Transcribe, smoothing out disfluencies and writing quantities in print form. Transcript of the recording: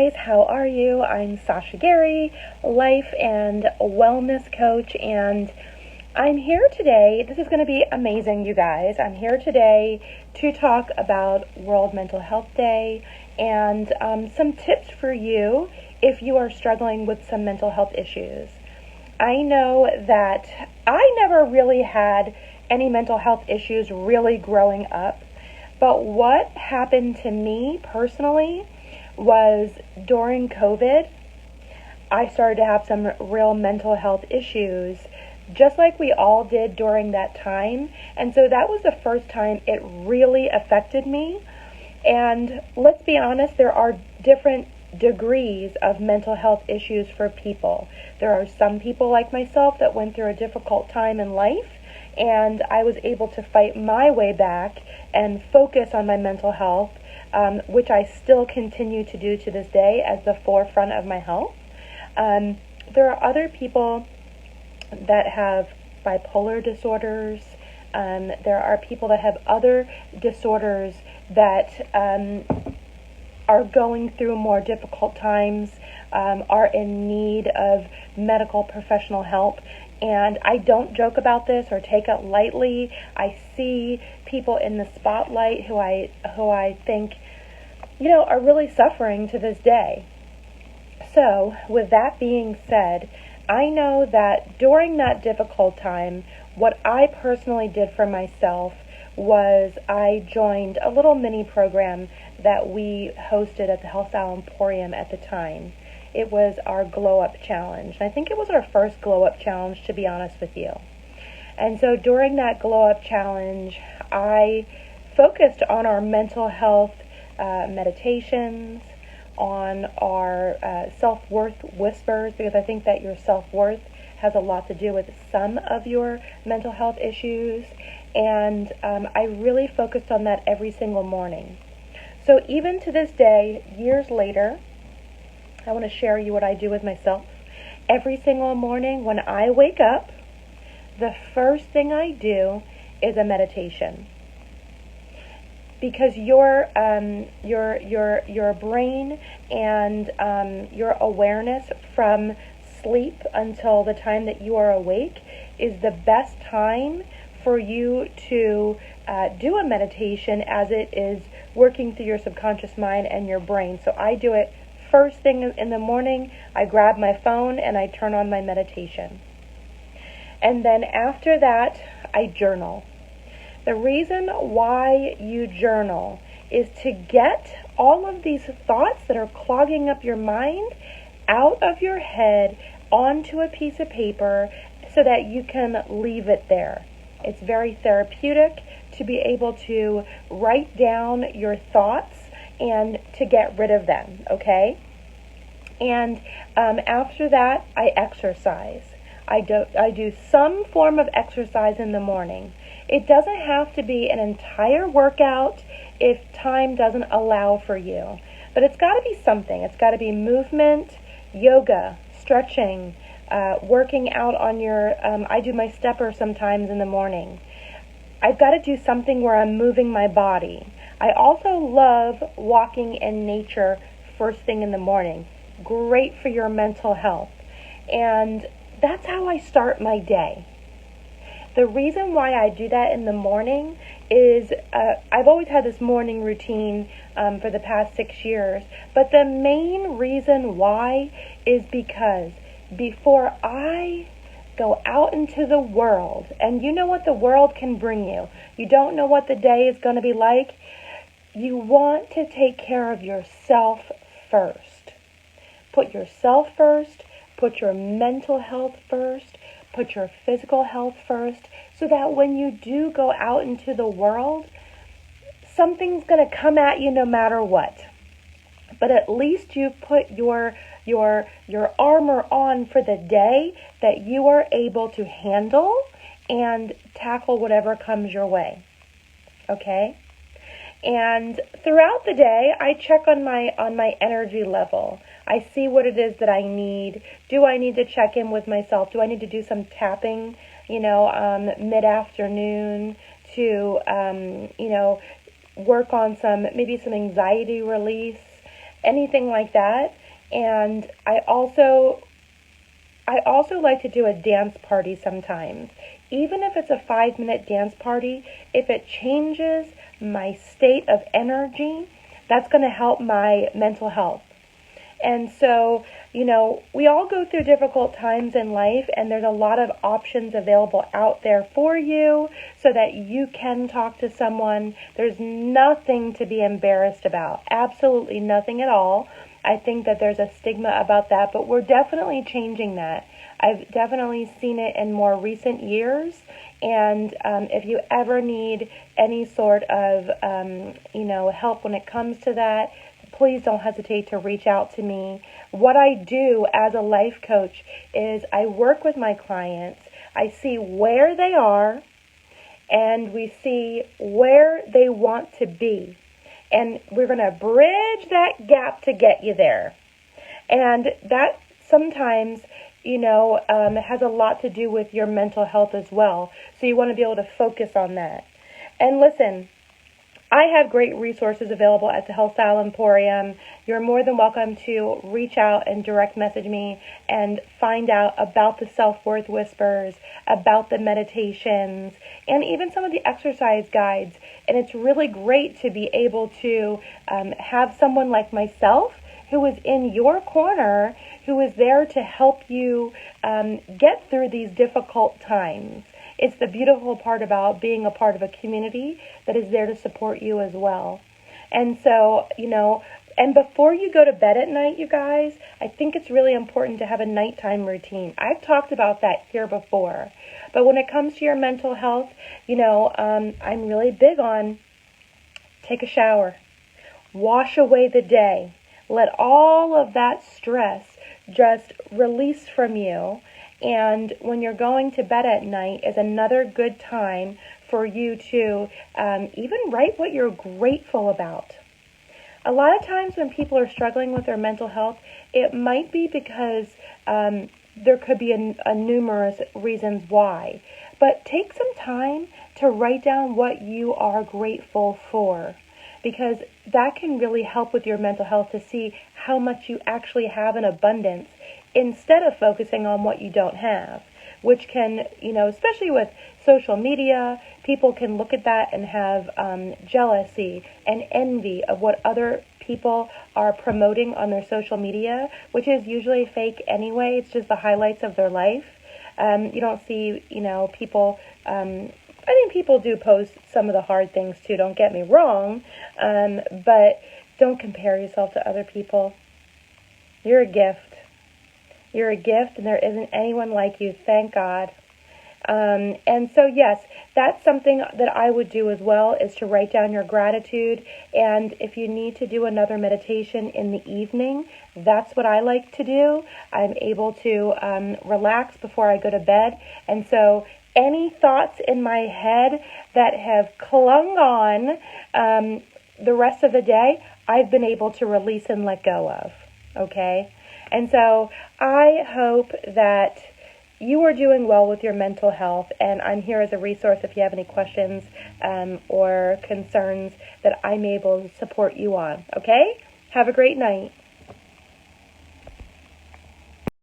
Guys, how are you? I'm Sasha Gary, life and wellness coach, and I'm here today. This is going to be amazing, you guys. I'm here today to talk about World Mental Health Day and some tips for you if you are struggling with some mental health issues. I know that I never really had any mental health issues really growing up, but what happened to me personally was during COVID, I started to have some real mental health issues, just like we all did during that time. And so that was the first time it really affected me. And let's be honest, there are different degrees of mental health issues for people. There are some people like myself that went through a difficult time in life, and I was able to fight my way back and focus on my mental health, which I still continue to do to this day as the forefront of my health. There are other people that have bipolar disorders. There are people that have other disorders that are going through more difficult times, are in need of medical professional help. And I don't joke about this or take it lightly. I see people in the spotlight who I think, are really suffering to this day. So, with that being said, I know that during that difficult time, what I personally did for myself was I joined a little mini program that we hosted at the Health Style Emporium at the time. It was our Glow Up Challenge. I think it was our first Glow Up Challenge, to be honest with you. And so during that Glow Up Challenge, I focused on our mental health meditations, on our self-worth whispers, because I think that your self-worth has a lot to do with some of your mental health issues. And I really focused on that every single morning. So even to this day, years later, I want to share you what I do with myself. Every single morning when I wake up, the first thing I do is a meditation. Because your brain and your awareness from sleep until the time that you are awake is the best time for you to do a meditation, as it is working through your subconscious mind and your brain. So I do it first thing in the morning. I grab my phone and I turn on my meditation. And then after that, I journal. The reason why you journal is to get all of these thoughts that are clogging up your mind out of your head onto a piece of paper so that you can leave it there. It's very therapeutic to be able to write down your thoughts and to get rid of them, okay? And after that, I exercise. I do some form of exercise in the morning. It doesn't have to be an entire workout if time doesn't allow for you. But it's got to be something. It's got to be movement, yoga, stretching, working out on your... I do my stepper sometimes in the morning. I've got to do something where I'm moving my body. I also love walking in nature first thing in the morning. Great for your mental health. And that's how I start my day. The reason why I do that in the morning is I've always had this morning routine for the past 6 years. But the main reason why is because before I go out into the world, and you know what the world can bring you. You don't know what the day is going to be like. You want to take care of yourself first. Put yourself first. Put your mental health first. Put your physical health first, so that when you do go out into the world, something's going to come at you no matter what. But at least you put your armor on for the day that you are able to handle and tackle whatever comes your way. Okay? And throughout the day, I check on my energy level. I see what it is that I need. Do I need to check in with myself? Do I need to do some tapping, mid-afternoon to, work on maybe some anxiety release? anything like that. And I also like to do a dance party sometimes. Even if it's a 5-minute dance party, if it changes my state of energy, that's going to help my mental health. And so, we all go through difficult times in life, and there's a lot of options available out there for you so that you can talk to someone. There's nothing to be embarrassed about, absolutely nothing at all. I think that there's a stigma about that, but we're definitely changing that. I've definitely seen it in more recent years, and if you ever need any sort of, help when it comes to that, please don't hesitate to reach out to me. What I do as a life coach is I work with my clients. I see where they are, and we see where they want to be. And we're going to bridge that gap to get you there. And that sometimes, has a lot to do with your mental health as well. So you want to be able to focus on that. And listen, I have great resources available at the Health Style Emporium. You're more than welcome to reach out and direct message me and find out about the self-worth whispers, about the meditations, and even some of the exercise guides. And it's really great to be able to have someone like myself who is in your corner, who is there to help you get through these difficult times. It's the beautiful part about being a part of a community that is there to support you as well. And so, and before you go to bed at night, you guys, I think it's really important to have a nighttime routine. I've talked about that here before. But when it comes to your mental health, I'm really big on take a shower, wash away the day, let all of that stress just release from you. And when you're going to bed at night is another good time for you to even write what you're grateful about. A lot of times when people are struggling with their mental health, it might be because there could be a numerous reasons why. But take some time to write down what you are grateful for, because that can really help with your mental health to see how much you actually have in abundance instead of focusing on what you don't have, which can, especially with social media, people can look at that and have jealousy and envy of what other people are promoting on their social media, which is usually fake anyway. It's just the highlights of their life. You don't see, people, I think people do post some of the hard things too, don't get me wrong, but don't compare yourself to other people. You're a gift. You're a gift, and there isn't anyone like you, thank God. And so, yes, that's something that I would do as well, is to write down your gratitude. And if you need to do another meditation in the evening, that's what I like to do. I'm able to relax before I go to bed. And so any thoughts in my head that have clung on the rest of the day, I've been able to release and let go of, okay? And so I hope that you are doing well with your mental health, and I'm here as a resource if you have any questions or concerns that I'm able to support you on, okay? Have a great night.